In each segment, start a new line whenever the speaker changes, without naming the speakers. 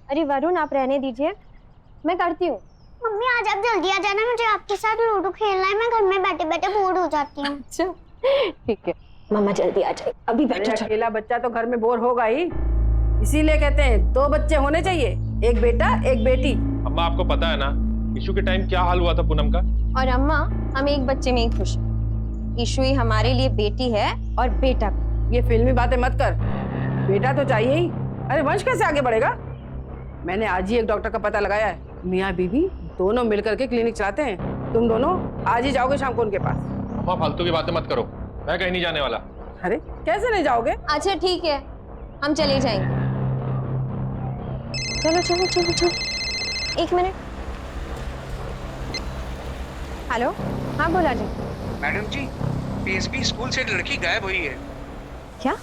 अरे वरुण, आप रहने दीजिए, मैं करती हूँ।
मम्मी आज आप जल्दी आ जाना, मुझे आपके साथ लूडो खेलना है। मैं घर में बैठे बैठे बोर हो जाती हूँ।
अच्छा ठीक है, मम्मा जल्दी आ जाए, अभी बैठो।
अकेला बच्चा तो घर में बोर होगा ही, इसीलिए कहते हैं 2 बच्चे होने चाहिए, एक बेटा एक बेटी।
अम्मा आपको पता है ना इशू के टाइम क्या हाल हुआ था पूनम का।
और अम्मा, हम एक बच्चे में ही खुश हैं। ईशु ही हमारे लिए बेटी है और बेटा भी।
ये फिल्मी बातें मत कर, बेटा तो चाहिए ही। अरे वंश कैसे आगे बढ़ेगा? मैंने आज ही एक डॉक्टर का पता लगाया है, मियाँ बीवी दोनों मिलकर के क्लिनिक चलाते हैं। तुम दोनों आज ही जाओगे शाम को उनके पास।
अम्मा फालतू की बातें मत करो, मैं कहीं नहीं जाने वाला।
अरे कैसे नहीं जाओगे?
अच्छा ठीक है, हम चले जाएंगे। चलो चलो चलो चलो, 1 मिनट। हेलो, हाँ बोला जी।
मैडम जी, पीएसबी स्कूल से एक लड़की गायब हुई है।
क्या?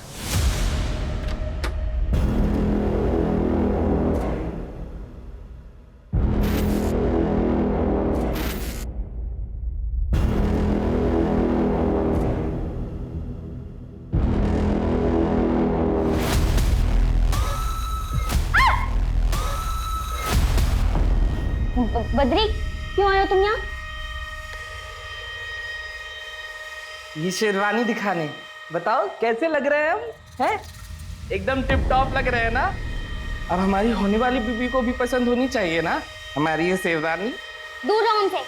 बद्री, क्यों आए हो तुम यहाँ?
ये शेरवानी दिखाने, बताओ कैसे लग रहे हैं हम? हैं? एकदम टिप टॉप लग रहे हैं ना? अब हमारी होने वाली बीबी को भी पसंद होनी चाहिए ना हमारी ये शेरवानी।
दूर रहो उनसे।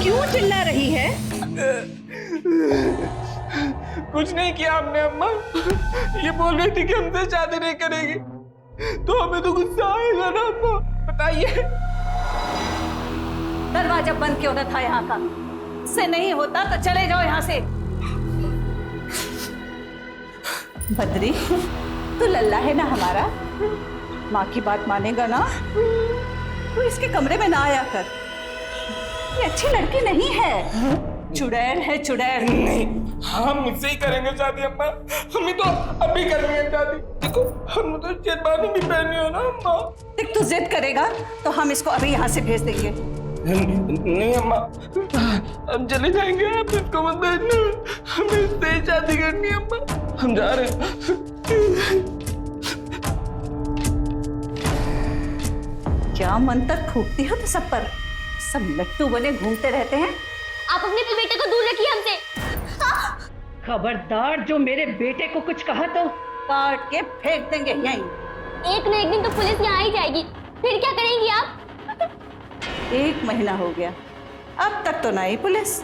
क्यों चिल्ला रही है?
कुछ नहीं किया हमने अम्मा, ये बोल रही थी कि हमसे शादी नहीं करेगी, तो हमें तो गुस्सा आएगा ना अम्मा, बताइए।
दरवाजा बंद क्यों न था यहाँ का? से नहीं होता तो चले जाओ यहाँ से। बद्री, तू लल्ला है ना हमारा, माँ की बात मानेगा ना? तू इसके कमरे में ना आया कर, ये अच्छी लड़की नहीं है, चुड़ैल है चुड़ैल।
नहीं, हम मुझसे ही करेंगे शादी अम्मा, हमें तो अभी करनी है शादी। देखो हम तो शेरवानी भी पहनी हो ना अम्मा।
देख तू जिद करेगा तो हम इसको अभी यहाँ से भेज देंगे।
नहीं अम्मा, हम चले जाएंगे, आप इसको मत भेजना, हमें इससे ही शादी करनी है अम्मा, हम जा रहे हैं।
क्या मंत्र फूकती हो तो सब पर, सब लट्टू बने घूमते रहते हैं।
आप अपने बेटे को दूर रखिए हमसे।
खबरदार, जो मेरे बेटे को कुछ कहा तो काट के फेंक देंगे यहीं।
एक न एक दिन तो पुलिस यहाँ ही जाएगी, फिर क्या करेंगी आप?
1 महीना हो गया, अब तक तो नहीं पुलिस।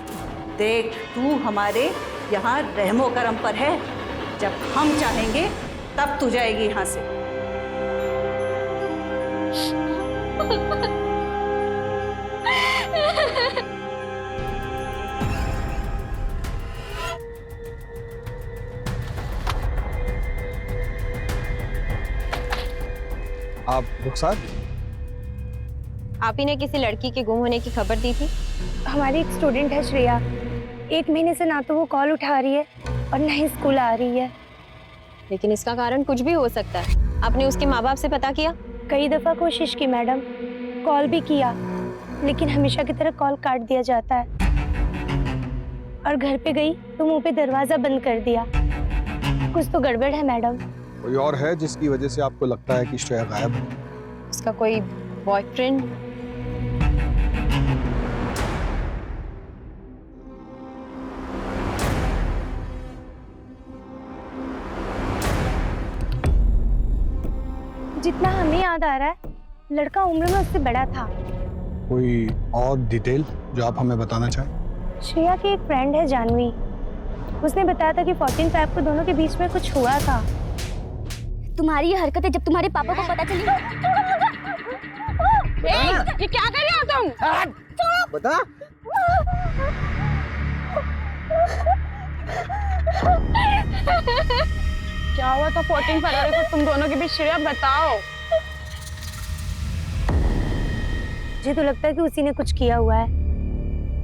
देख तू हमारे यहाँ रहमो करम पर है, जब हम चाहेंगे तब तू जाएगी यहाँ से।
आप रुखसार?
आप ही ने किसी लड़की के गुम होने की खबर दी थी।
हमारी एक स्टूडेंट है श्रेया, 1 महीने से ना तो वो कॉल उठा रही है और ना ही स्कूल आ रही है।
लेकिन इसका कारण कुछ भी हो सकता है। आपने उसके माँ बाप से पता किया?
कई दफा कोशिश की मैडम, कॉल भी किया, लेकिन हमेशा की तरह कॉल काट दिया जाता है। और घर पे गई तो मुंह पे दरवाजा बंद कर दिया। कुछ तो गड़बड़ है मैडम।
कोई और है जिसकी वजह से आपको लगता है कि श्रेया गायब है?
उसका कोई बॉयफ्रेंड?
जितना हमें याद आ रहा है, लड़का उम्र में उससे बड़ा था।
कोई और डिटेल जो आप हमें बताना चाहें?
श्रेया की एक फ्रेंड है जानवी, उसने बताया था कि 14 Feb को दोनों के बीच में कुछ हुआ था।
तुम्हारी ये हरकतें जब तुम्हारे पापा को पता चली।
ये क्या कर रहे हो तुम?
बता।
क्या हुआ था 14 फरवरी को तुम दोनों के बीच श्रेया, बताओ।
मुझे तो लगता है कि उसी ने कुछ किया हुआ है।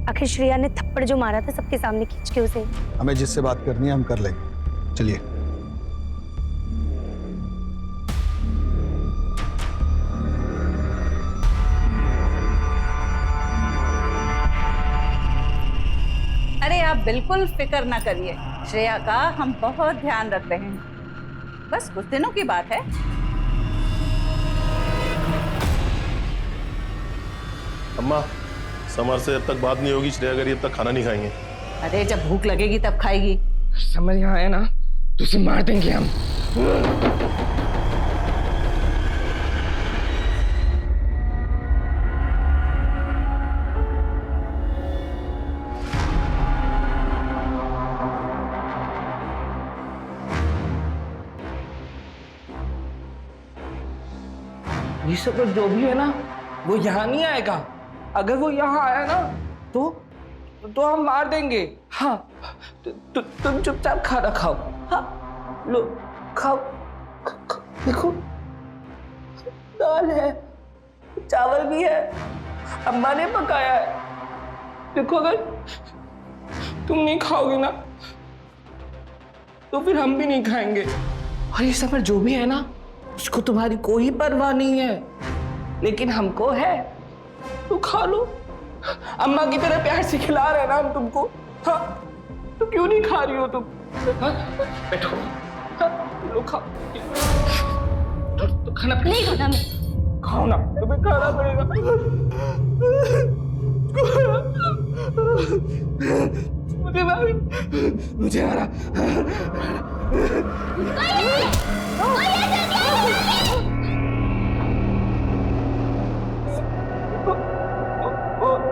आखिर श्रेया ने थप्पड़ जो मारा था सबके सामने खींच के उसे।
हमें जिससे बात करनी है हम कर लेंगे, चलिए।
बिल्कुल फिक्र ना करिए, श्रेया का हम बहुत ध्यान रख रहे हैं, बस कुछ दिनों की बात है।
अम्मा, समर से जब तक बात नहीं होगी, श्रेया करी जब तक खाना नहीं खाएंगे।
अरे जब भूख लगेगी तब खाएगी।
समझ यहाँ आया ना तो उसे मार देंगे हम। ये सब जो भी है ना वो यहाँ नहीं आएगा। अगर वो यहाँ आया ना तो हम मार देंगे। हाँ, तुम चुपचाप खाना खाओ। हाँ, लो खाओ। देखो, दाल है, चावल भी है, अम्मा ने पकाया है। देखो, अगर तुम नहीं खाओगे ना तो फिर हम भी नहीं खाएंगे। और ये सब जो भी है ना उसको तुम्हारी कोई परवाह नहीं है, लेकिन हमको है। तो खा लो, अम्मा की तरह प्यार से खिला रहे ना हम तुमको। हाँ, तो क्यों नहीं खा रही हो तुम? हाँ, बैठो। हाँ, लो खाओ। तो खाना
नहीं खाना मैं।
खाओ ना, तुम्हें खाना पड़ेगा। मुझे मारा।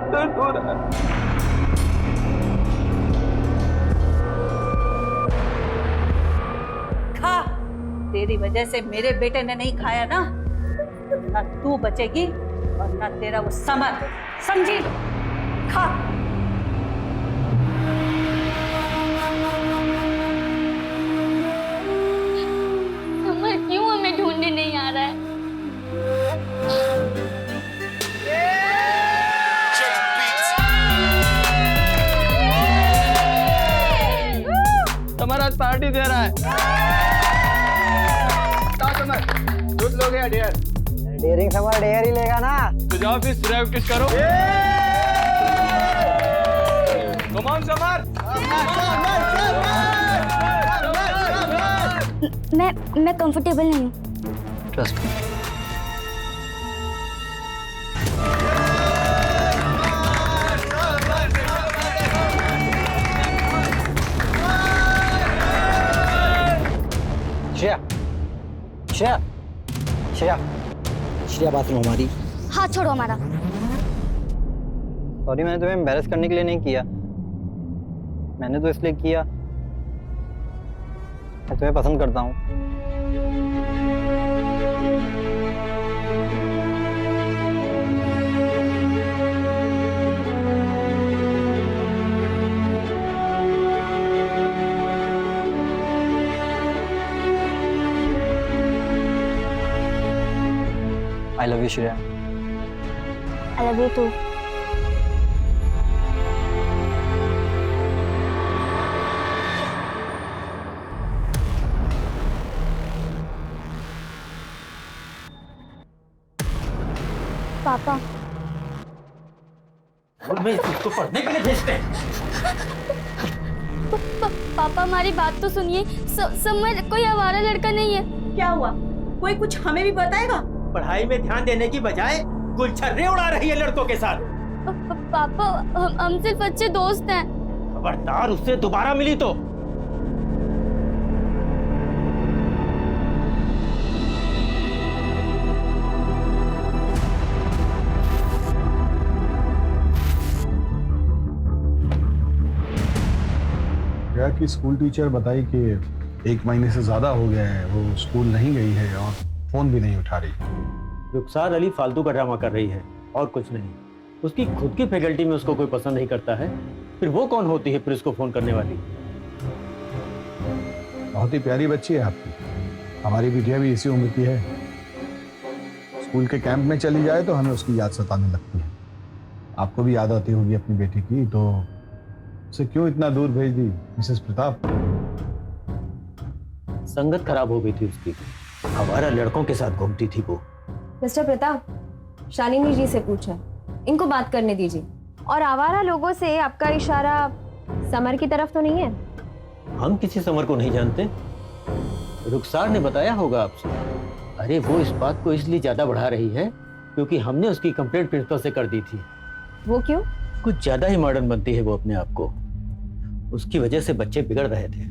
दर्द हो रहा है।
खा, तेरी वजह से मेरे बेटे ने नहीं खाया ना, ना तू बचेगी और ना तेरा वो समर, समझी? खा।
समर क्यों हमें ढूंढने नहीं आ रहा है?
तुम्हारा पार्टी दे रहा है। दूध लोगे या डेयर?
डेयरिंग समर डेयर ही लेगा ना।
तो जाओ फिर ड्राइव किस करो। Come on Samar.
मैं कंफर्टेबल नहीं हूँ।
Trust me. Shreya, Shreya, Shreya, Shreya, bathroom हमारी।
हाथ छोड़ो हमारा।
सॉरी, मैंने तुम्हें एम्बैरेस करने के लिए नहीं किया, मैंने तो इसलिए किया मैं तुम्हें पसंद करता हूँ। I love you, Shreya.
I love you too. पापा,
इसको पढ़ने के लिए भेजते हैं।
पापा हमारी बात तो सुनिए। समर कोई आवारा लड़का नहीं है।
क्या हुआ? कोई कुछ हमें भी बताएगा?
पढ़ाई में ध्यान देने की बजाय गुलछर्रे उड़ा रही है लड़कों के साथ।
पापा, हम सिर्फ अच्छे दोस्त हैं।
खबरदार उससे दोबारा मिली तो।
क्या कि स्कूल टीचर बताई कि 1 महीने से ज्यादा हो गया है वो स्कूल नहीं गई है और फोन भी नहीं उठा रही।
रुखसार अली फालतू का ड्रामा कर रही है और कुछ नहीं। उसकी खुद की फैकल्टी में उसको कोई पसंद नहीं करता है, फिर वो कौन होती है फिर उसको फोन करने वाली?
बहुत ही प्यारी बच्ची है आपकी। हमारी बिटिया भी इसी उम्र की है। स्कूल के कैंप में चली जाए तो हमें उसकी याद सताने लगती है। आपको भी याद आती होगी अपनी बेटी की, तो उसे क्यों इतना दूर भेज दी मिसेस प्रताप?
संगत खराब हो गई थी उसकी, हमारा लड़कों के साथ घूमती थी वो।
मिस्टर प्रताप, शालिनी जी से पूछा, इनको बात करने दीजिए। और आवारा लोगों से आपका इशारा समर की तरफ तो नहीं है?
हम किसी समर को नहीं जानते। रुखसार ने बताया होगा आपसे। अरे वो इस बात को इसलिए ज्यादा बढ़ा रही है क्योंकि हमने उसकी कंप्लेंट प्रिंसिपल से कर दी थी।
वो क्यों?
कुछ ज्यादा ही मॉडर्न बनती है वो अपने आप को। उसकी वजह से बच्चे बिगड़ रहे थे।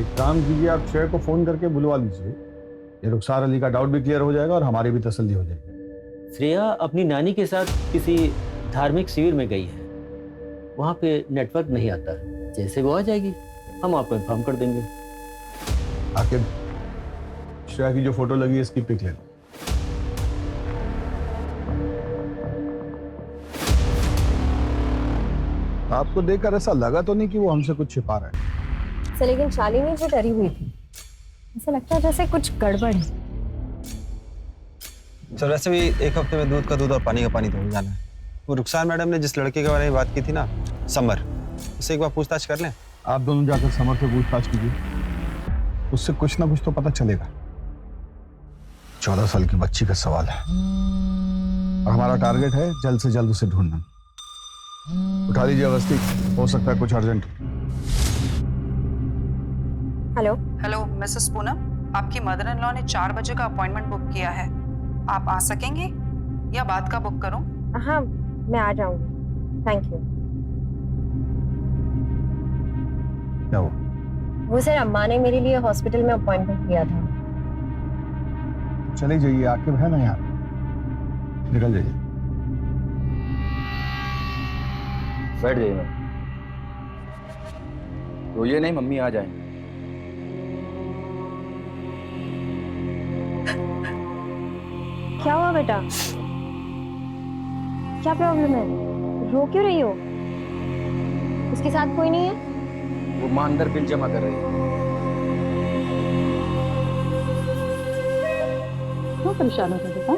एक काम कीजिए, आप श्रेया को फोन करके बुलवा लीजिए। ये रुखसार अली का डाउट भी क्लियर हो जाएगा और हमारी भी तसल्ली हो जाएगी।
श्रेया अपनी नानी के साथ किसी धार्मिक शिविर में गई है। वहाँ पे नेटवर्क नहीं आता। जैसे वो आ जाएगी हम आपको इन्फॉर्म कर देंगे।
आखिर श्रेया की जो फोटो लगी है इसकी पिक ले लो। आपको देखकर ऐसा लगा तो नहीं कि वो हमसे कुछ छिपा रहा है?
सर लेकिन शालिनी भी डरी हुई थी। ऐसा लगता है जैसे कुछ गड़बड़ है।
सर वैसे भी एक हफ्ते में दूध का दूध और पानी का पानी तो हो जाना है। वो रुखसार मैडम ने जिस लड़के के बारे में बात की थी ना, समर, उससे एक बार पूछताछ कर लें।
आप दोनों जाकर समर से पूछताछ कीजिए, उससे कुछ ना कुछ तो पता चलेगा। 14 साल की बच्ची का सवाल है और हमारा टारगेट है जल्द से जल्द उसे ढूंढना। उठा लीजिए अवस्थी, हो सकता है कुछ urgent.
Hello
hello Mrs Poonam, आपकी मदर इन लॉ ने 4 बजे का अपॉइंटमेंट बुक किया है। आप आ सकेंगे या बाद का बुक करूं?
हाँ मैं आ जाऊंगी, थैंक यू।
क्या हुआ?
वो सर अम्मा ने मेरे लिए हॉस्पिटल में अपॉइंटमेंट लिया था।
चले जाइए, आकिब है ना यहाँ, निकल जाइए।
बैठ जाइए मैम। रोइए नहीं, मम्मी आ जाएंगे।
क्या हुआ बेटा? क्या प्रॉब्लम है? रो क्यों रही हो? उसके साथ कोई नहीं है?
वो मां अंदर बिल जमा कर रही है।
क्यों परेशान हो बेटा?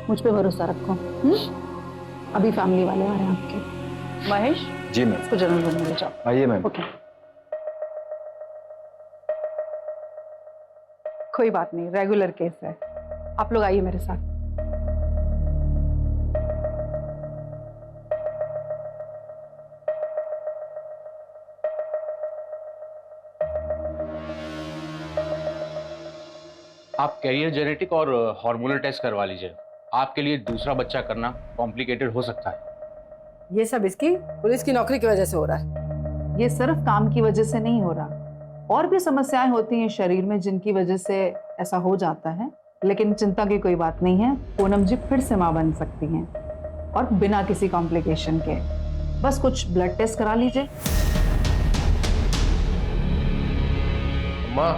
मुझ पे भरोसा रखो। अभी फैमिली वाले आ रहे हैं आपके। महेश
जी मैम।
इसको जनरल रूम में ले जाओ।
आइए मैम।
ओके। कोई बात नहीं, रेगुलर केस है। आप लोग आइए मेरे साथ।
आप कैरियर जेनेटिक और हार्मोनल टेस्ट करवा लीजिए। आपके लिए दूसरा बच्चा करना कॉम्प्लिकेटेड हो सकता है।
ये सब इसकी पुलिस की नौकरी की वजह से हो रहा है।
ये सिर्फ काम की वजह से नहीं हो रहा, और भी समस्याएं होती हैं शरीर में जिनकी वजह से ऐसा हो जाता है। लेकिन चिंता की कोई बात नहीं है, पूनम जी फिर से मां बन सकती हैं और बिना किसी कॉम्प्लिकेशन के। बस कुछ ब्लड टेस्ट करा लीजिए।
अम्मा,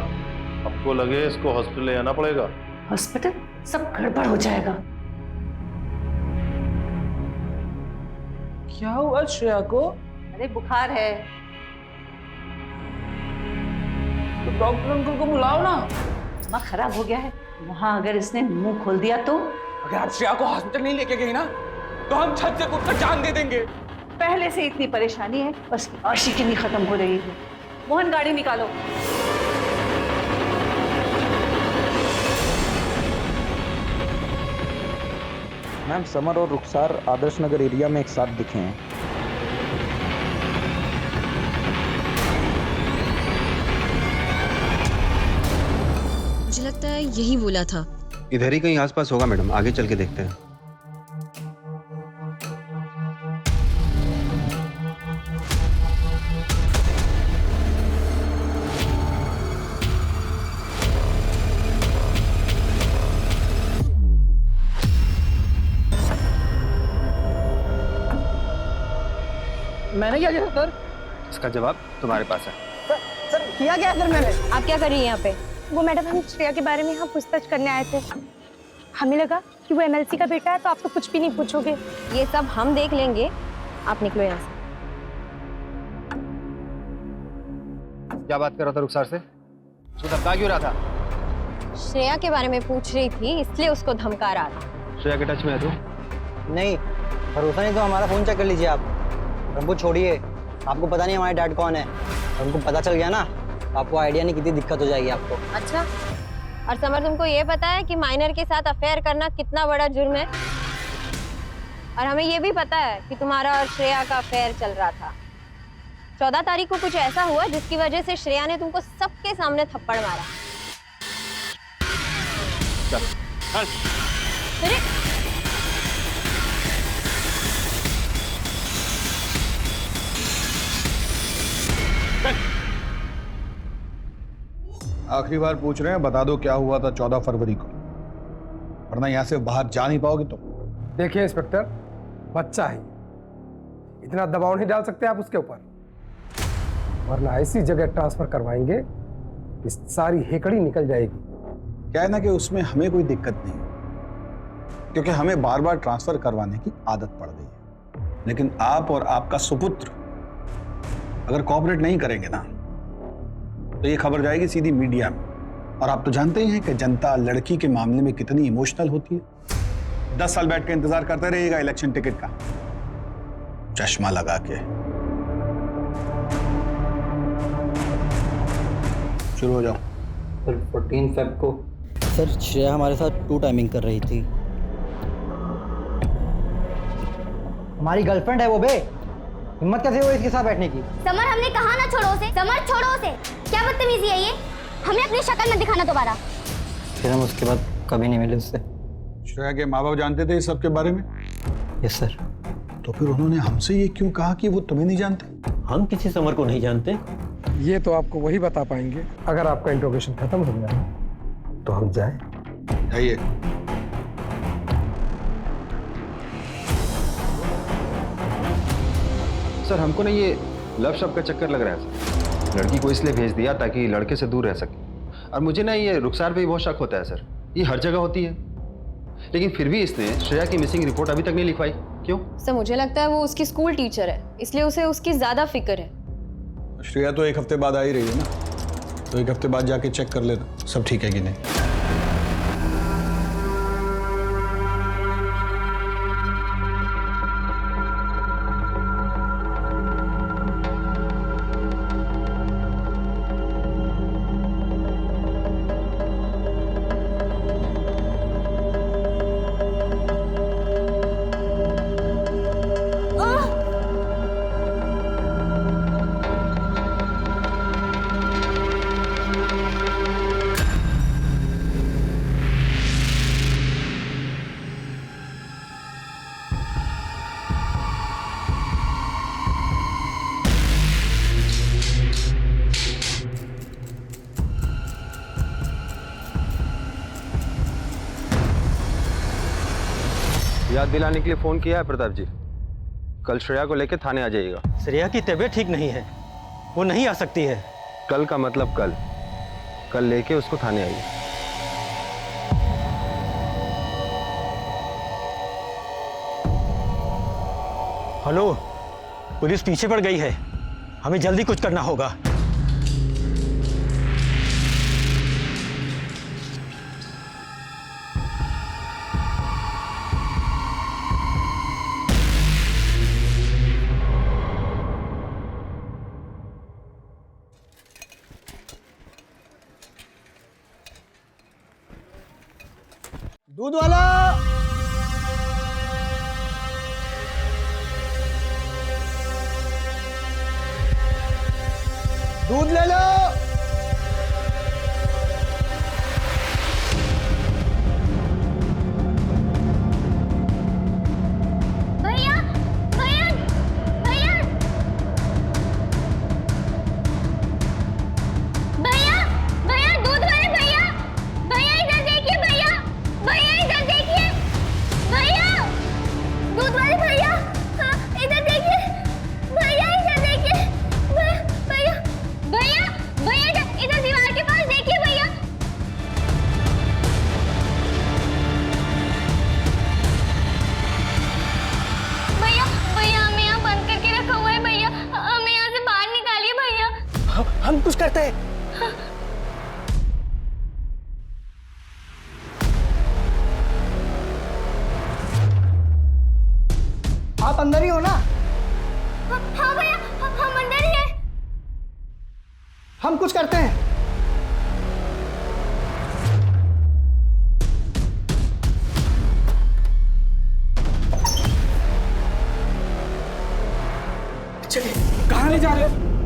आपको लगे इसको हॉस्पिटल ले जाना पड़ेगा?
हॉस्पिटल? सब गड़बड़ हो जाएगा।
क्या हुआ श्रेया को?
अरे बुखार है।
तो डॉक्टर अंकल को बुलाओ ना।
माँ खराब हो गया है, वहां अगर इसने मुंह खोल दिया तो?
अगर आप श्रेया को हॉस्पिटल नहीं लेके गई ना तो हम छत से कूदकर जान दे देंगे।
पहले से इतनी परेशानी है, बस आशिकी नहीं खत्म हो रही है। मोहन गाड़ी निकालो।
मैम समर और रुखसार आदर्श नगर एरिया में एक साथ दिखे हैं।
मुझे लगता है यही बोला था।
इधर ही कहीं आसपास होगा मैडम, आगे चल के देखते हैं।
मैंने क्या किया सर?
इसका जवाब तुम्हारे पास है।
सर किया क्या सर मैंने?
आप क्या कर रही हैं यहाँ पे?
वो मैडम हम श्रेया के बारे में यहाँ पूछताछ करने आए थे। हमें लगा कि वो एमएलसी का बेटा है तो आप तो कुछ भी नहीं पूछोगे।
ये सब हम देख लेंगे, आप निकलो यहाँ से।
क्या बात कर रहा था रुखसार से? उसको धमका क्यों रहा था?
श्रेया के बारे में पूछ रही थी, इसलिए उसको धमका रहा था।
श्रेया के टच में है तू?
नहीं, भरोसा नहीं तो हमारा फोन चेक कर लीजिए आप। हमको छोड़िए, आपको पता नहीं हमारे डैड कौन है। हमको पता चल गया ना, आपको आइडिया नहीं कितनी दिक्कत हो जाएगी आपको।
अच्छा, और समर तुमको ये पता है कि माइनर के साथ अफेयर करना कितना बड़ा जुर्म है? और हमें ये भी पता है कि तुम्हारा और श्रेया का अफेयर चल रहा था। 14 तारीख को कुछ ऐसा हुआ जिसकी वजह से श्रेया ने तुमको सबके सामने थप्पड़ मारा। अरे
आखिरी बार पूछ रहे हैं, बता दो क्या हुआ था 14 फरवरी को, वरना यहाँ से बाहर जा नहीं पाओगे तुम।
देखिए इंस्पेक्टर, बच्चा है, इतना दबाव नहीं डाल सकते आप उसके ऊपर, वरना ऐसी जगह ट्रांसफर करवाएंगे कि सारी हेकड़ी निकल जाएगी।
क्या है ना कि उसमें हमें कोई दिक्कत नहीं, क्योंकि हमें बार बार ट्रांसफर करवाने की आदत पड़ गई है। लेकिन आप और आपका सुपुत्र अगर कोऑपरेट नहीं करेंगे ना, तो ये खबर जाएगी सीधी मीडिया में, और आप तो जानते ही हैं कि जनता लड़की के मामले में कितनी इमोशनल होती है। 10 साल बैठ के इंतजार करते रहिएगा इलेक्शन टिकट का, चश्मा लगा के। शुरू हो जाओ।
सर 14 फेब को सर श्रेया हमारे साथ 2 टाइमिंग कर रही थी। हमारी गर्लफ्रेंड है वो बे, हिम्मत कैसे हुई इसके साथ बैठने की?
समर हमने कहा ना छोड़ो उसे, समर छोड़ो उसे। क्या बदतमीजी है ये, हमें अपनी शक्ल मत दिखाना दोबारा।
फिर हम उसके बाद कभी नहीं मिले उससे।
श्रेया के माँ बाप जानते थे इस सब के बारे में?
Yes sir.
तो फिर उन्होंने हमसे ये क्यों कहा कि वो तुम्हें नहीं जानते?
हम किसी समर को नहीं जानते।
ये तो आपको वही बता पाएंगे अगर आपका इंट्रोगेशन खत्म हो गया तो हम जाए।
जाइए।
सर हमको ना ये लव शब्द का चक्कर लग रहा है सर। लड़की को इसलिए भेज दिया ताकि लड़के से दूर रह सके, और मुझे ना ये रुखसार पे भी बहुत शक होता है सर। ये हर जगह होती है, लेकिन फिर भी इसने श्रेया की मिसिंग रिपोर्ट अभी तक नहीं लिखवाई, क्यों?
सर मुझे लगता है वो उसकी स्कूल टीचर है, इसलिए उसे उसकी ज्यादा फिक्र है।
श्रेया तो 1 हफ्ते बाद आ ही रही है ना, तो 1 हफ्ते बाद जाके चेक कर लेना सब ठीक है कि नहीं।
याद दिलाने के लिए फोन किया है प्रताप जी, कल श्रेया को लेकर थाने आ जाइएगा।
श्रेया की तबीयत ठीक नहीं है, वो नहीं आ सकती है।
कल का मतलब कल लेके उसको थाने आइए।
हेलो, पुलिस पीछे पड़ गई है, हमें जल्दी कुछ करना होगा।
दूध वाला, दूध ले लो।
भैया भैया भैया भैया भैया दूध वाले भैया, भैया इधर देखिए भैया, भैया इधर देखिए भैया, दूध वाले भैया, हाँ इधर देखिए भैया, इधर देखिए भैया भैया भैया इधर दीवार के पास देखिए भैया। भैया भैया हमें यहाँ बंद करके रखा हुआ है भैया, हमें यहाँ से बाहर निकालिए भैया।
हम कुछ करते हैं। आप अंदर ही हो ना?
हाँ भैया हम अंदर ही हैं।
हम कुछ करते हैं।
चलिए, कहाँ ले जा रहे हो?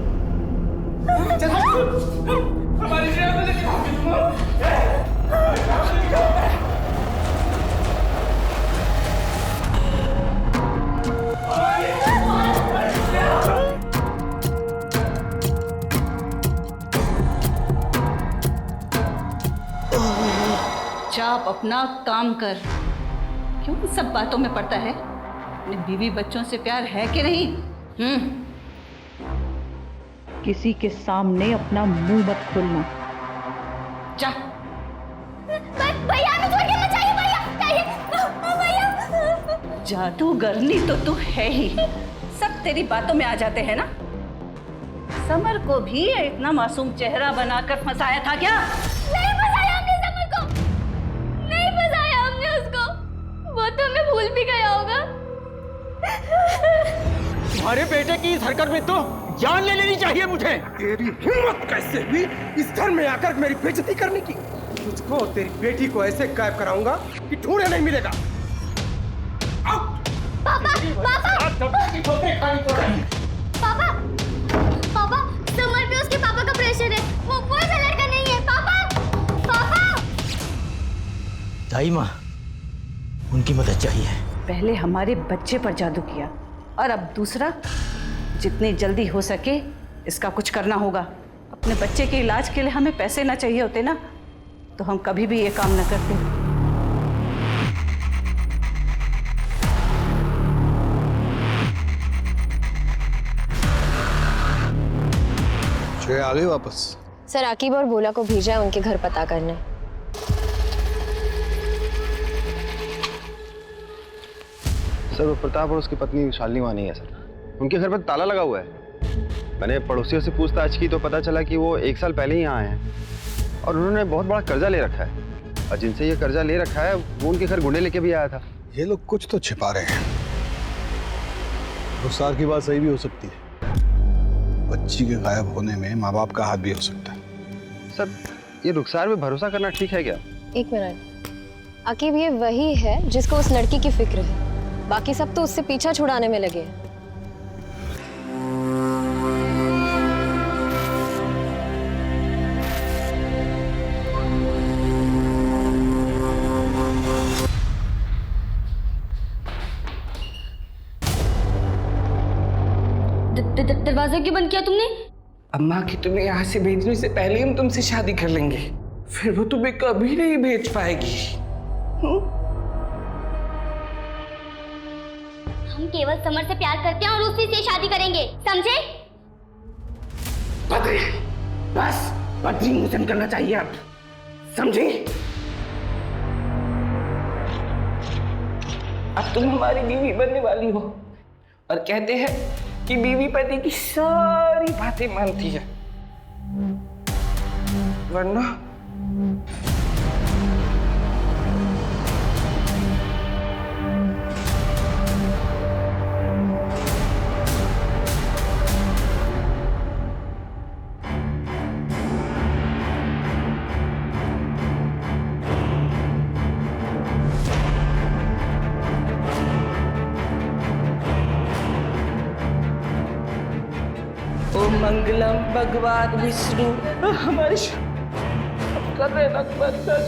चाप अपना काम कर। क्यों इन सब बातों में पड़ता है? अपने बीवी बच्चों से प्यार है कि नहीं? किसी के सामने अपना मुंह मत खोलना। जा।
भैया हमें छोड़ के मत जाइए भैया।
जादूगरनी तो तू है ही, सब तेरी बातों में आ जाते हैं ना। समर को भी इतना मासूम चेहरा बनाकर फंसाया था क्या?
नहीं फंसाया हमने समर को, नहीं फंसाया हमने उसको, वो तो हमें भूल भी गया होगा।
तुम्हारे बेटे की इस हरकत में तो जान ले लेनी चाहिए मुझे।
तेरी हिम्मत कैसे हुई इस घर में आकर मेरी बेइज्जती करने की? तुझको और तेरी बेटी को ऐसे गायब कराऊंगा कि ढूंढे नहीं मिलेगा।
पापा समर पे उसके पापा का प्रेशर है, वो कोई सा लड़का नहीं है। पापा
दाई माँ, उनकी मदद चाहिए।
पहले हमारे बच्चे पर जादू किया और अब दूसरा। जितनी जल्दी हो सके इसका कुछ करना होगा। अपने बच्चे के इलाज के लिए हमें पैसे ना चाहिए होते ना, तो हम कभी भी ये काम न करते।
आ गई वापस?
सर आकिब और बोला को भेजा है उनके घर पता करने।
सर वो प्रताप और उसकी पत्नी शालिनी वहाँ नहीं है सर। उनके घर पर ताला लगा हुआ है। मैंने पड़ोसियों से पूछताछ की तो पता चला कि वो 1 साल पहले ही यहाँ आए हैं और उन्होंने बहुत बड़ा कर्जा ले रखा है, और जिनसे ये कर्जा ले रखा है वो उनके घर गुंडे लेके भी आया था।
ये लोग कुछ तो छिपा रहे हैं। रुखसार की बात सही भी हो सकती है, बच्ची के गायब होने में माँ बाप का हाथ भी हो सकता है।
सर ये रुखसार पे भरोसा करना ठीक है क्या?
एक मिनट, आकिब ये वही है जिसको उस लड़की की फिक्र है, बाकी सब तो उससे पीछा छुड़ाने में लगे हैं।
दरवाजा क्यों बंद किया तुमने?
अम्मा की तुम्हें यहाँ से भेजने से पहले हम तुमसे शादी कर लेंगे, फिर वो तुम्हें कभी नहीं भेज पाएगी।
हम केवल समर से प्यार करते हैं और उसी से शादी करेंगे, समझे?
बद्री, बस बद्री मोचन करना चाहिए आप, समझे? अब तुम हमारी बीवी बनने वाली हो, और कहते हैं कि बीवी पति की सारी बातें मानती है, वरना मंगलम भगवान विष्णु हमारी कर रहे ना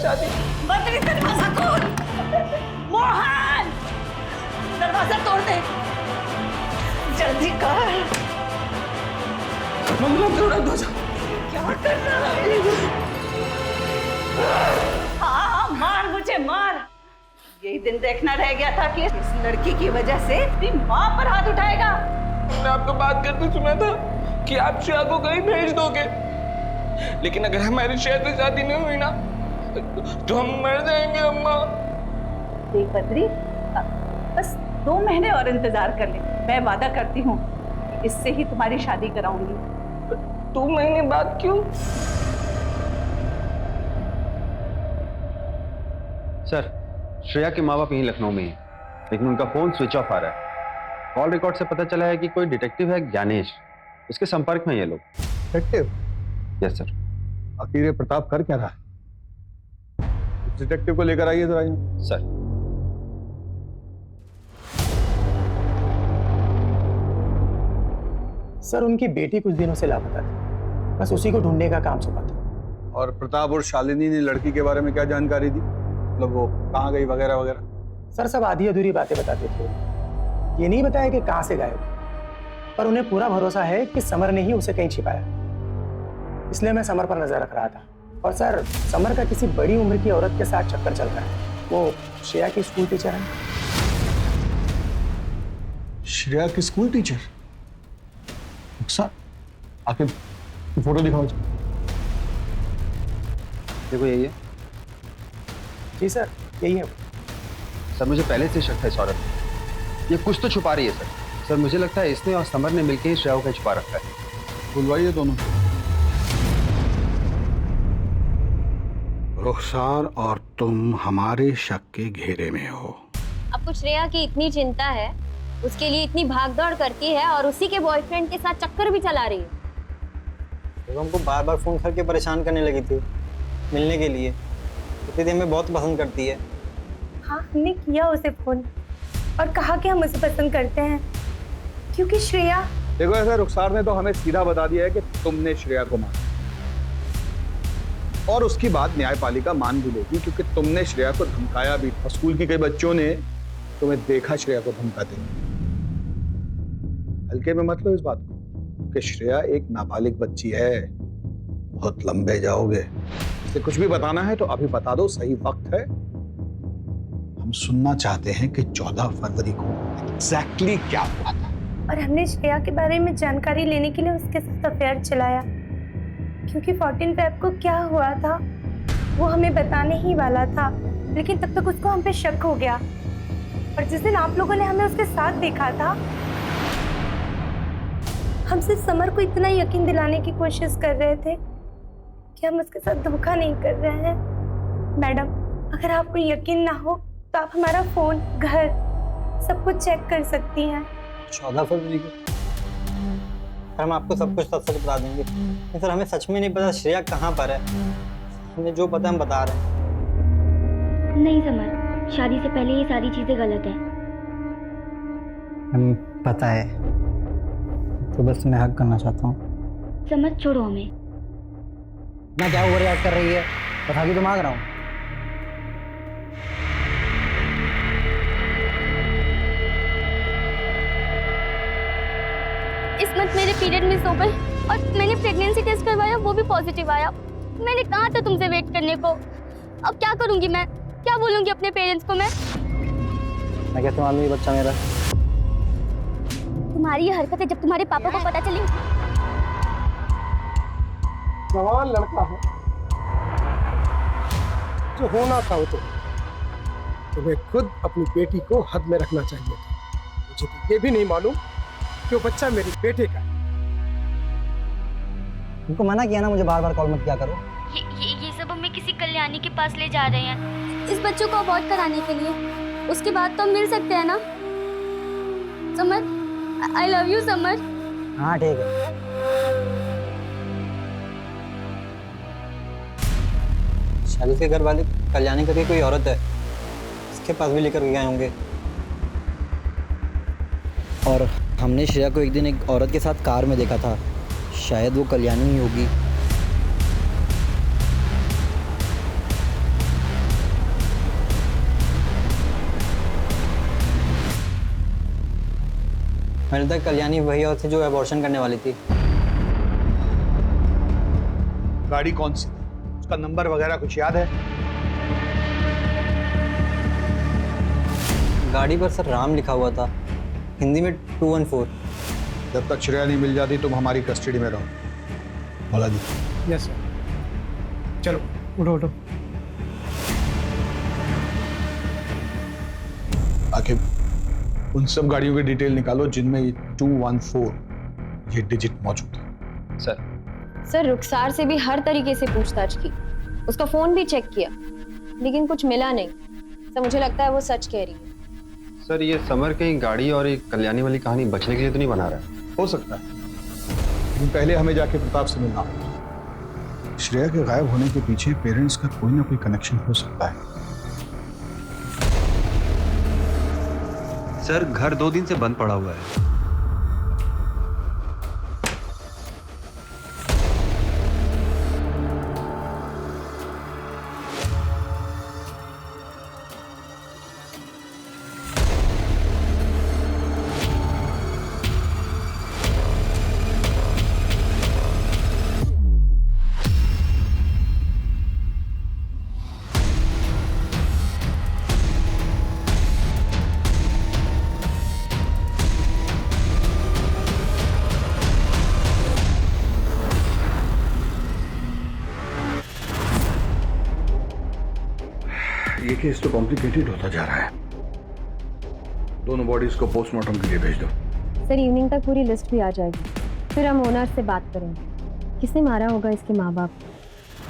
शादी।
बद्री दरवाजा खोल, मोहन दरवाजा तोड़ दे, जल्दी कर।
मंगलम तोड़ा दो,
क्या कर रहा है? हाँ मार, मुझे मार। यही दिन देखना रह गया था कि इस लड़की की वजह से तेरी माँ पर हाथ उठाएगा।
मैंने आपको बात करते सुना था कि आप श्रेया को कहीं भेज दोगे, लेकिन अगर हमारी श्रेया से शादी नहीं हुई ना तो हम मर जाएंगे अम्मा।
देख बद्री, बस 2 महीने और इंतजार कर ले, मैं वादा करती हूँ इससे ही तुम्हारी शादी कराऊंगी।
2 महीने बाद क्यों?
सर श्रेया के माँ बाप यहीं लखनऊ में हैं, लेकिन उनका फोन स्विच ऑफ आ रहा है। कॉल रिकॉर्ड से पता चला है कि कोई डिटेक्टिव है ज्ञानेश, उसके संपर्क में ये लोग।
डिटेक्टिव?
Yes sir.
आखिर ये प्रताप कर क्या रहा है? डिटेक्टिव को लेकर आइए जरा।
सर
सर उनकी बेटी कुछ दिनों से लापता थी, बस उसी को ढूंढने का काम सौंपा था।
और प्रताप और शालिनी ने लड़की के बारे में क्या जानकारी दी? मतलब वो कहाँ गई वगैरह वगैरह?
सर सब आधी अधूरी बातें बताते थे, ये नहीं बताया कि कहाँ से गायब, पर उन्हें पूरा भरोसा है कि समर ने ही उसे कहीं छिपाया, इसलिए मैं समर पर नजर रख रहा था। और सर समर का किसी बड़ी उम्र की औरत के साथ चक्कर चल रहा है। वो श्रेया की स्कूल टीचर है।
श्रेया की स्कूल टीचर? रुखसार, आके फोटो दिखाओ।
देखो यही है।
जी सर, यही है।
सर मुझे पहले से शक था इस औरत में। ये कुछ तो छुपा रही है सर। सर मुझे लगता है इसने और समर ने मिलकर ही श्रेया को छुपा रखा है।
बुलवाइए दोनों। रुखसार और तुम हमारे शक के घेरे में हो।
आपको श्रेया की इतनी चिंता है, उसके लिए इतनी भागदौड़ करती है और उसी के बॉयफ्रेंड के साथ चक्कर भी चला रही है।
तो हमको बार बार फोन करके परेशान करने लगी थी मिलने के लिए। इतनी देर में बहुत पसंद करती है।
हाँ, हमने किया उसे फोन और कहा कि हम उसे पसंद करते हैं, क्योंकि श्रेया।
देखो ऐसा रुखसार ने तो हमें सीधा बता दिया है कि तुमने श्रेया को मारा, और उसकी बात न्यायपालिका मान भी लेगी क्योंकि तुमने श्रेया को धमकाया भी, और स्कूल की कई बच्चों ने तुम्हें देखा श्रेया को धमकाते। हल्के में मत लो इस बात को कि श्रेया एक नाबालिग बच्ची है। बहुत लंबे जाओगे। इसे कुछ भी बताना है तो अभी बता दो, सही वक्त है। हम सुनना चाहते हैं कि 14 फरवरी को एग्जैक्टली क्या हुआ था।
और हमने श्रेया के बारे में जानकारी लेने के लिए उसके साथ अफेयर चलाया, क्योंकि 14 फेब को क्या हुआ था वो हमें बताने ही वाला था, लेकिन तब तक उसको हम पे शक हो गया। और जिस दिन आप लोगों ने हमें उसके साथ देखा था, हम सिर्फ समर को इतना यकीन दिलाने की कोशिश कर रहे थे कि हम उसके साथ धोखा नहीं कर रहे हैं। मैडम, अगर आपको यकीन ना हो तो आप हमारा फोन, घर सब कुछ चेक कर सकती हैं।
14 फरवरी को सर हम आपको सब कुछ सच बता देंगे। लेकिन सर हमें सच में नहीं पता श्रेया कहाँ पर है। हमें जो पता हम बता रहे हैं।
नहीं समर, शादी से पहले ये सारी चीजें गलत है।
पता है, तो बस मैं हक करना चाहता हूँ।
समझ, छोड़ो हमें।
मैं क्या ओवर रिएक्ट कर रही है, बता के तो मांग रहा हूँ।
इस मंथ मेरे पीरियड मिस हो गए और मैंने प्रेगनेंसी टेस्ट करवाया, वो भी पॉजिटिव आया। मैंने कहा था तुमसे वेट करने को। अब क्या करूंगी मैं? क्या बोलूंगी अपने पेरेंट्स को मैं
कैसे मालूम ये बच्चा मेरा?
तुम्हारी ये हरकतें जब तुम्हारे पापा को पता चली।
जवान लड़का है, जो होना था वो तो तुम्हें खुद अपनी बेटी को हद में रखना चाहिए था। मुझे तो ये भी नहीं मालूम कि वो बच्चा मेरे बेटे का है।
उनको मना किया ना, मुझे बार बार कॉल मत किया करो।
ये सब हमें किसी कल्याणी के पास ले जा रहे हैं इस बच्चों को अबॉर्ट कराने के लिए। उसके बाद तो हम मिल सकते हैं ना summer? I love you summer.
हाँ ठीक है। शादी के घर वाले कल्याणी करके कोई औरत है, इसके पास भी लेकर गए होंगे। और हमने श्रेया को एक दिन एक औरत के साथ कार में देखा था, शायद वो कल्याणी ही होगी। मेरे तक कल्याणी वही औरत थी जो अबॉर्शन करने वाली थी।
गाड़ी कौन सी थी, उसका नंबर वगैरह कुछ याद है?
गाड़ी पर सर राम लिखा हुआ था, हिंदी में 214।
जब तक श्रेया नहीं मिल जाती तुम हमारी कस्टडी में रहो। बोला जी।
Yes sir. चलो उठो उठो।
आखिर उन सब गाड़ियों की डिटेल निकालो जिनमें ये 214 ये डिजिट मौजूद है।
सर रुखसार से भी हर तरीके से पूछताछ की, उसका फोन भी चेक किया, लेकिन कुछ मिला नहीं। सर मुझे लगता है वो सच कह रही है।
सर ये समर कहीं गाड़ी और एक कल्याणी वाली कहानी बचने के लिए तो नहीं बना रहा है?
हो सकता है, लेकिन पहले हमें जाके प्रताप से मिलना होगा। श्रेया के गायब होने के पीछे पेरेंट्स का कोई ना कोई कनेक्शन हो सकता है।
सर घर 2 दिन से बंद पड़ा हुआ है।
ये केस तो कॉम्प्लिकेटेड होता जा रहा है। दोनों बॉडीज को पोस्टमार्टम के लिए भेज दो।
सर इवनिंग तक पूरी लिस्ट भी आ जाएगी, फिर हम ओनर से बात करेंगे। किसने मारा होगा इसके माँ बाप को?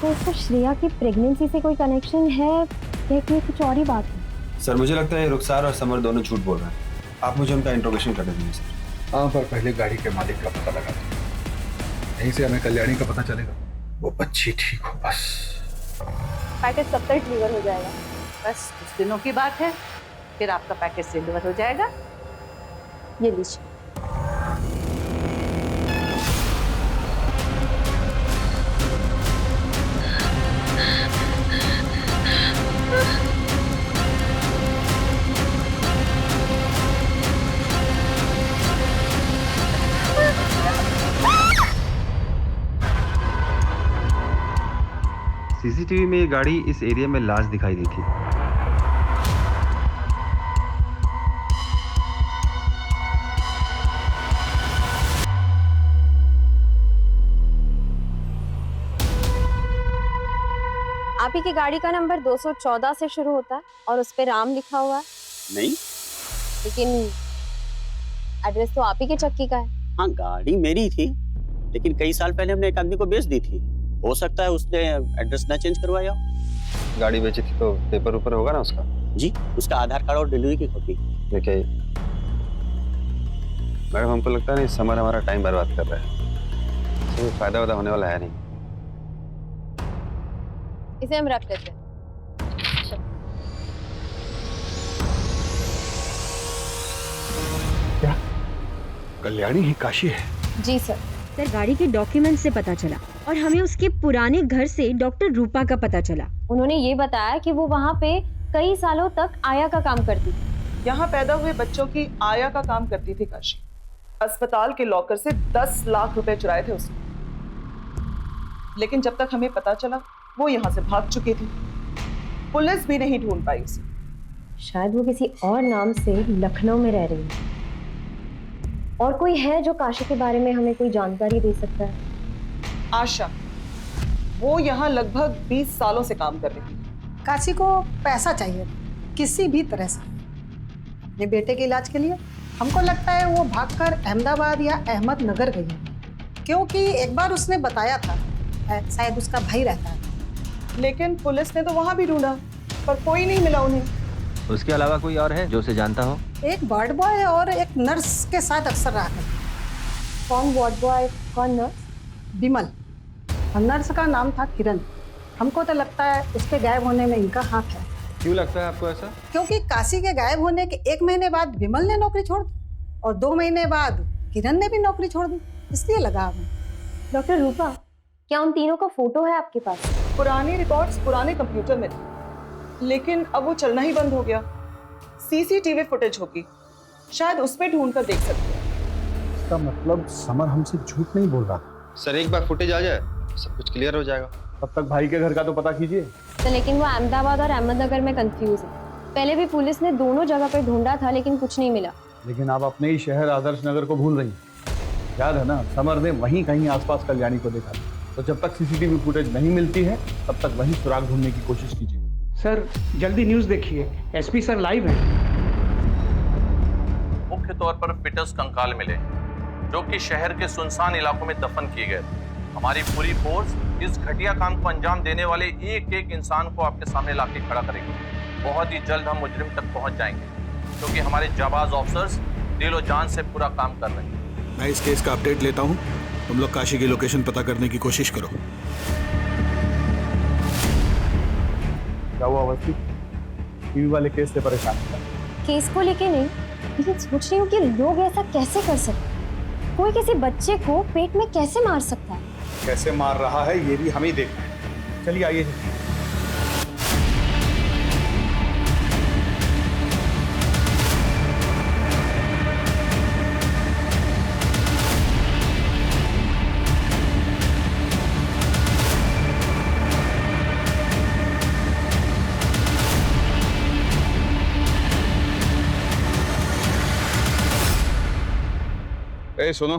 तो उसको श्रेया की प्रेगनेंसी से कोई कनेक्शन है या कि कुछ और ही बात है?
सर मुझे लगता है रुखसार और समर दोनों झूठ बोल रहे हैं। आप मुझे उनका इंट्रोगेशन कर दीजिए सर।
हाँ, पर पहले गाड़ी के मालिक का पता लगा दो, यहीं से हमें कल्याणी का पता चलेगा। वो बच्ची ठीक हो बस।
पैकेज कब तक डिलीवर हो जाएगा? बस कुछ दिनों की बात है, फिर आपका पैकेज डिलीवर हो जाएगा। ये लीजिए।
सीसीटीवी में ये गाड़ी इस एरिया में लास्ट दिखाई दी थी।
आप ही की गाड़ी का नंबर 214 से शुरू होता है और उस पे राम लिखा हुआ है।
नहीं,
लेकिन एड्रेस तो आप ही के चक्की का है।
हाँ गाड़ी मेरी थी, लेकिन कई साल पहले हमने एक आदमी को बेच दी थी। हो सकता है उसने एड्रेस ना चेंज करवाया हो।
गाड़ी बेची थी तो पेपर ऊपर होगा ना उसका?
जी, उसका आधार कार्ड और डिलीवरी की कॉपी।
देखिए मैडम, हमको लगता है नहीं समर हमारा टाइम बर्बाद कर रहा है, कोई फायदा वादा होने वाला है नहीं।
इसे हम रख लेते हैं।
क्या कल्याणी ही काशी है?
जी सर।
सर गाड़ी के डॉक्यूमेंट से पता चला और हमें उसके पुराने घर से डॉक्टर रूपा का पता चला।
उन्होंने ये बताया कि वो वहाँ पे कई सालों तक आया का काम करती थी।
यहाँ पैदा हुए बच्चों की आया का काम करती थी काशी। अस्पताल के लॉकर से 10 लाख रुपए चुराए थे उसने, लेकिन जब तक हमें पता चला वो यहाँ से भाग चुकी थी। पुलिस भी नहीं ढूंढ पाई उसे।
शायद वो किसी और नाम से लखनऊ में रह रही है। और कोई है जो काशी के बारे में हमें कोई जानकारी दे सकता है?
आशा, वो यहाँ लगभग 20 सालों से काम कर रही थी।
काशी को पैसा चाहिए किसी भी तरह से अपने बेटे के इलाज के लिए। हमको लगता है वो भागकर अहमदाबाद या अहमदनगर गई है, क्योंकि एक बार उसने बताया था शायद उसका भाई रहता है।
लेकिन पुलिस ने तो वहां भी ढूंढा पर कोई नहीं मिला उन्हें।
उसके अलावा कोई और है जो उसे जानता हो?
एक वार्ड बॉय और एक नर्स के साथ अक्सर रहा करता।
कौन वार्ड बॉय, कौन नर्स?
बिमल। और नर्स का नाम था किरण। हमको तो लगता है उसके गायब होने में इनका हाथ है।
क्यों लगता है आपको ऐसा?
क्योंकि काशी के गायब होने के 1 महीने बाद बिमल ने नौकरी छोड़ दी और 2 महीने बाद किरण ने भी नौकरी छोड़ दी, इसलिए लगा हमें।
डॉक्टर रूपा, क्या उन तीनों का फोटो है आपके पास?
पुराने रिकॉर्ड्स पुराने कंप्यूटर में थे, लेकिन अब वो चलना ही बंद हो गया। सीसीटीवी फुटेज होगी, शायद उसमें ढूंढ कर देख सकते हैं।
इसका मतलब समर हमसे झूठ नहीं बोल रहा था।
सर एक बार फुटेज आ जाए सब कुछ क्लियर हो जाएगा।
तब तक भाई के घर का तो पता कीजिए।
तो लेकिन वो अहमदाबाद और अहमदनगर में कंफ्यूज है। पहले भी पुलिस ने दोनों जगह पर ढूंढा था लेकिन कुछ नहीं मिला।
लेकिन आप अपने ही शहर आदर्श नगर को भूल रही हैं। याद है ना, समर ने वहीं कहीं आसपास कल्याणी को देखा। तो जब तक सीसीटीवी फुटेज नहीं मिलती है तब तक वहीं सुराग ढूंढने की कोशिश कीजिए।
सर जल्दी न्यूज देखिए, एसपी सर लाइव है।
मुख्य तौर पर फिटस कंकाल मिले जो कि शहर के सुनसान इलाकों में दफन किए गए। हमारी पूरी फोर्स इस घटिया काम को अंजाम देने वाले एक एक इंसान को आपके सामने लाके खड़ा करेगी। बहुत ही जल्द हम मुजरिम तक पहुंच जाएंगे क्योंकि हमारे जाबाज ऑफिसर्स दिलो जान से पूरा काम कर रहे हैं।
मैं इस केस का अपडेट लेता हूँ, तुम लोग काशी की लोकेशन पता करने की कोशिश करो। क्या हुआ अवस्थी? टीवी वाले केस से परेशान था?
केस को लेके नहीं, लेकिन सोच रही हूँ कि लोग ऐसा कैसे कर सकते हैं। कोई किसी बच्चे को पेट में कैसे मार सकता है?
कैसे मार रहा है ये भी हम ही देखना है। चलिए आइए।
ए सुनो,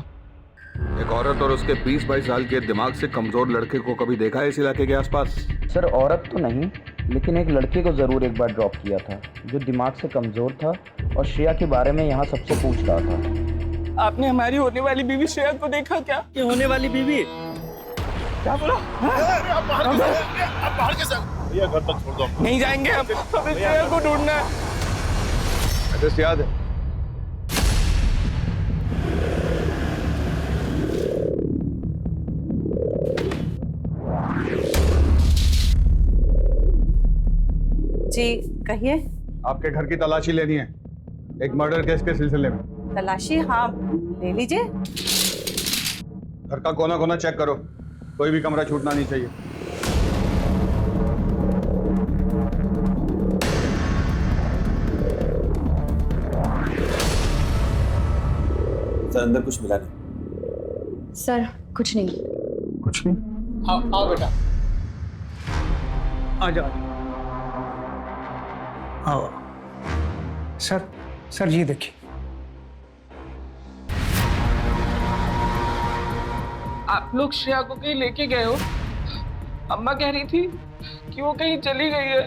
एक औरत और उसके 20-22 साल के दिमाग से कमजोर लड़के को कभी देखा है इस इलाके के आसपास?
सर औरत तो नहीं, लेकिन एक लड़के को ज़रूर एक बार ड्रॉप किया था जो दिमाग से कमज़ोर था और श्रेया के बारे में यहाँ सबसे पूछ रहा था।
आपने हमारी होने वाली बीवी श्रेया को देखा क्या?
ये होने वाली बीवी?
क्या बोला?
बाहर कैसे? भैया घर तक छोड़ दो।
नहीं जाएंगे हम, हमें श्रेया को ढूंढना है।
एड्रेस याद है?
जी कहिए।
आपके घर की तलाशी लेनी है, एक मर्डर केस के सिलसिले में।
तलाशी? हाँ ले लीजिए।
घर का कोना कोना चेक करो, कोई भी कमरा छूटना नहीं चाहिए।
सर अंदर कुछ मिला नहीं।
सर कुछ नहीं।
कुछ नहीं?
आओ बेटा,
आ जाओ।
आओ। सर ये देखिए।
आप लोग श्रेया को कहीं लेके गए हो? अम्मा कह रही थी कि वो कहीं चली गई है।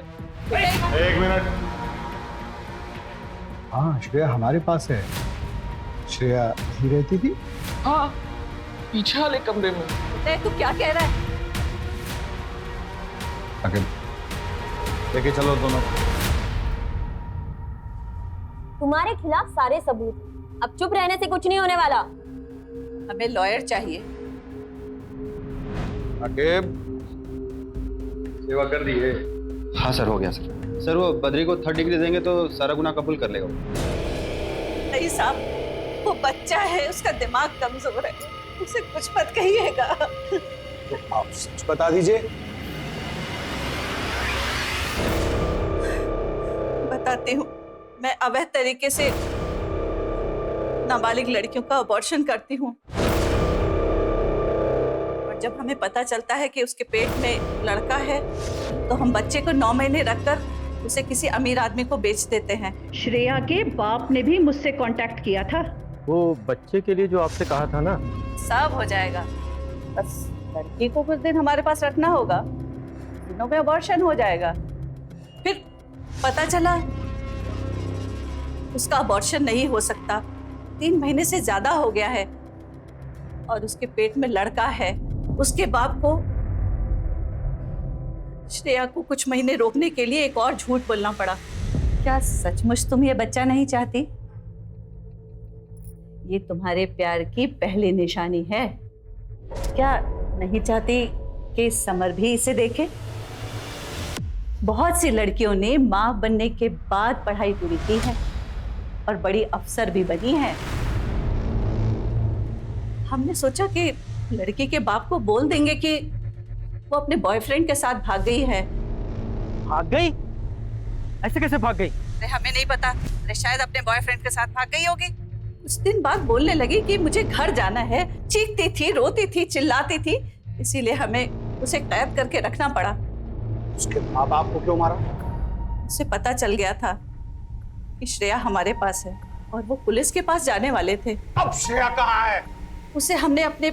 एक मिनट। हाँ श्रेया हमारे पास है। श्रेया ही रहती थी?
हाँ, पीछे वाले कमरे में।
तू क्या कह रहा है?
आगे लेके चलो दोनों।
तुम्हारे खिलाफ सारे सबूत, अब चुप रहने से कुछ नहीं होने वाला।
हमें लॉयर चाहिए।
आकिब, सेवा कर दी है?
हाँ सर, हो गया सर। सर वो बद्री को 3rd डिग्री देंगे तो सारा गुनाह कबूल कर लेगा।
नहीं साहब, वो बच्चा है, उसका दिमाग कमजोर है, उसे कुछ मत कहिएगा।
तो आप सच बता दीजिए।
बताती हूँ, मैं अवैध तरीके से नाबालिग लड़कियों का अबॉर्शन करती हूँ और जब हमें पता चलता है कि उसके पेट में लड़का है तो हम बच्चे को 9 महीने रखकर उसे किसी अमीर आदमी को बेच देते हैं।
श्रेया के बाप ने भी मुझसे कांटेक्ट किया था।
वो बच्चे के लिए जो आपसे कहा था ना,
सब हो जाएगा, बस लड़की को कुछ दिन हमारे पास रखना होगा, दिनों में अबॉर्शन हो जाएगा। फिर पता चला उसका अबॉर्शन नहीं हो सकता, 3 महीने से ज्यादा हो गया है और उसके पेट में लड़का है। उसके बाप को श्रेया को कुछ महीने रोकने के लिए एक और झूठ बोलना पड़ा। क्या सचमुच तुम ये बच्चा नहीं चाहती? ये तुम्हारे प्यार की पहली निशानी है। क्या नहीं चाहती कि समर भी इसे देखे? बहुत सी लड़कियों ने मां बनने के बाद पढ़ाई पूरी की है और बड़ी अफसर भी बनी है। हमने सोचा कि लड़की के बाप को बोल देंगे कि वो अपने बॉयफ्रेंड के साथ भाग गई है।
भाग गई? ऐसे कैसे भाग गई?
अरे हमें नहीं पता, अरे शायद अपने बॉयफ्रेंड के साथ भाग गई होगी। कुछ दिन बाद बोलने लगी कि मुझे घर जाना है, चीखती थी, रोती थी, चिल्लाती थी, इसीलिए हमें उसे कैद करके रखना पड़ा।
उसके माँ बाप को क्यों मारा?
उसे पता चल गया था कि श्रेया हमारे पास है और वो पुलिस के पास जाने वाले थे।
अब श्रेया कहाँ है?
उसे हमने अपने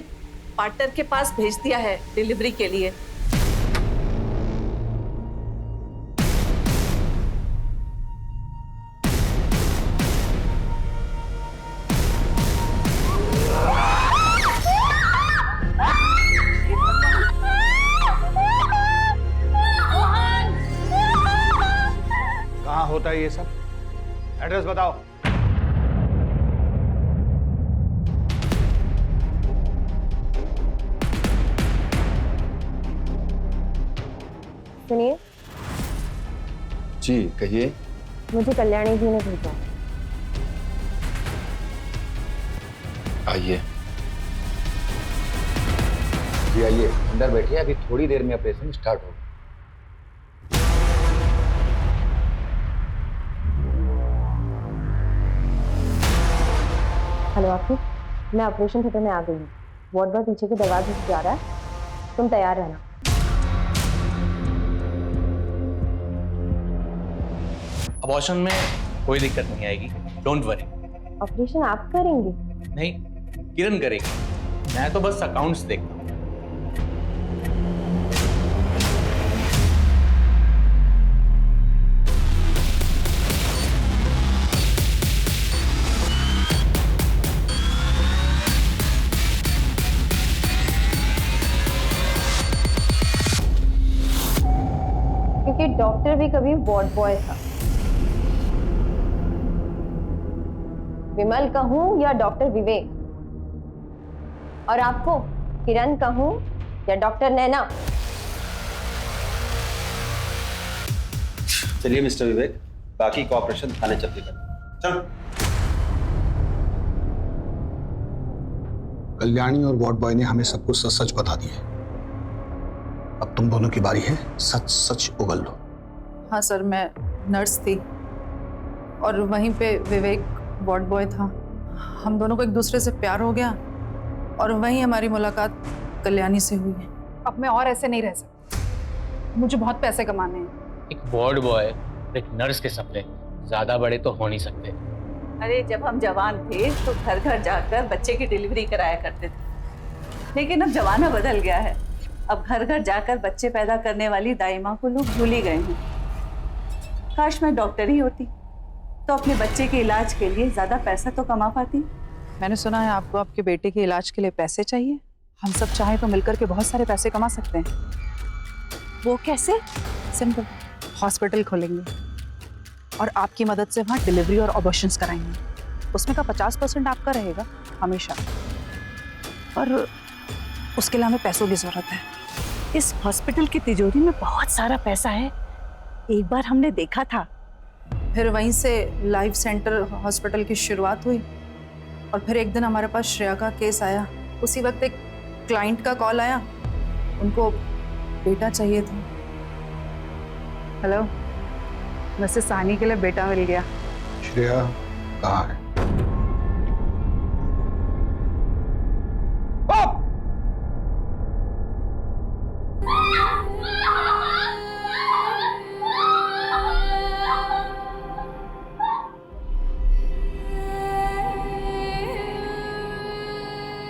पार्टनर के पास भेज दिया है डिलीवरी के लिए।
कहाँ होता है ये सब? एड्रेस बताओ।
सुनिए।
जी कहिए।
मुझे कल्याणी जी ने भेजा।
आइए।
जी आइए, अंदर बैठिए, अभी थोड़ी देर में ऑपरेशन स्टार्ट होगा।
हेलो आकिब, मैं ऑपरेशन थिएटर में आ गई हूँ। वार्ड बॉय पीछे के दरवाजे से जा रहा है, तुम तैयार रहना।
अबॉर्शन में कोई दिक्कत नहीं आएगी, डोंट वरी।
ऑपरेशन आप करेंगे?
नहीं, किरण करेगी, मैं तो बस अकाउंट्स देखता हूँ।
भी कभी वार्ड बॉय था। विमल कहूं या डॉक्टर विवेक, और आपको किरण कहूं या डॉक्टर नैना?
चलिए मिस्टर विवेक, बाकी कोऑपरेशन थाने चल के करें। चल।
कल्याणी और वार्ड बॉय ने हमें सब कुछ सच सच बता दिया। अब तुम दोनों की बारी है, सच सच उगल लो।
हाँ सर, मैं नर्स थी और वहीं पे विवेक वार्ड बॉय था। हम दोनों को एक दूसरे से प्यार हो गया और वहीं हमारी मुलाकात कल्याणी से हुई है। अब मैं और ऐसे नहीं रह सकती, मुझे बहुत पैसे कमाने हैं।
एक वार्ड बॉय, एक नर्स के सपने ज्यादा बड़े तो हो नहीं सकते।
अरे जब हम जवान थे तो घर घर जाकर बच्चे की डिलीवरी कराया करते थे, लेकिन अब जमाना बदल गया है। अब घर घर जाकर बच्चे पैदा करने वाली दाई माँ को लोग भूल ही गए हैं। काश मैं डॉक्टर ही होती तो अपने बच्चे के इलाज के लिए ज्यादा पैसा तो कमा पाती।
मैंने सुना है आपको आपके बेटे के इलाज के लिए पैसे चाहिए। हम सब चाहें तो मिलकर के बहुत सारे पैसे कमा सकते हैं।
वो कैसे?
सिंपल, हॉस्पिटल खोलेंगे और आपकी मदद से वहाँ डिलीवरी और ऑपरेशंस कराएंगे। उसमें का 50% आपका रहेगा हमेशा, और उसके लिए हमें पैसों की जरूरत है।
इस हॉस्पिटल की तिजोरी में बहुत सारा पैसा है, एक बार हमने देखा था।
फिर वहीं से लाइफ सेंटर हॉस्पिटल की शुरुआत हुई और फिर एक दिन हमारे पास श्रेया का केस आया। उसी वक्त एक क्लाइंट का कॉल आया, उनको बेटा चाहिए था। हेलो, वैसे सानी के लिए बेटा मिल गया।
श्रेया कहाँ है?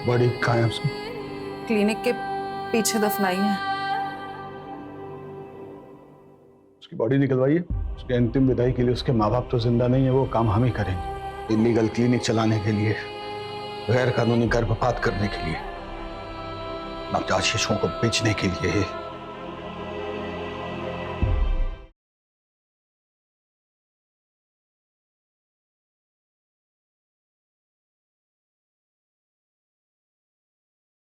बॉडी कहाँ है उसकी?
क्लिनिक के पीछे दफनाई है।
उसकी बॉडी निकलवाइए। उसके अंतिम विदाई के लिए उसके माँ बाप तो जिंदा नहीं है, वो काम हम ही करेंगे। इलीगल क्लिनिक चलाने के लिए, गैर कानूनी गर्भपात करने के लिए, नवजात शिशुओं को बेचने के लिए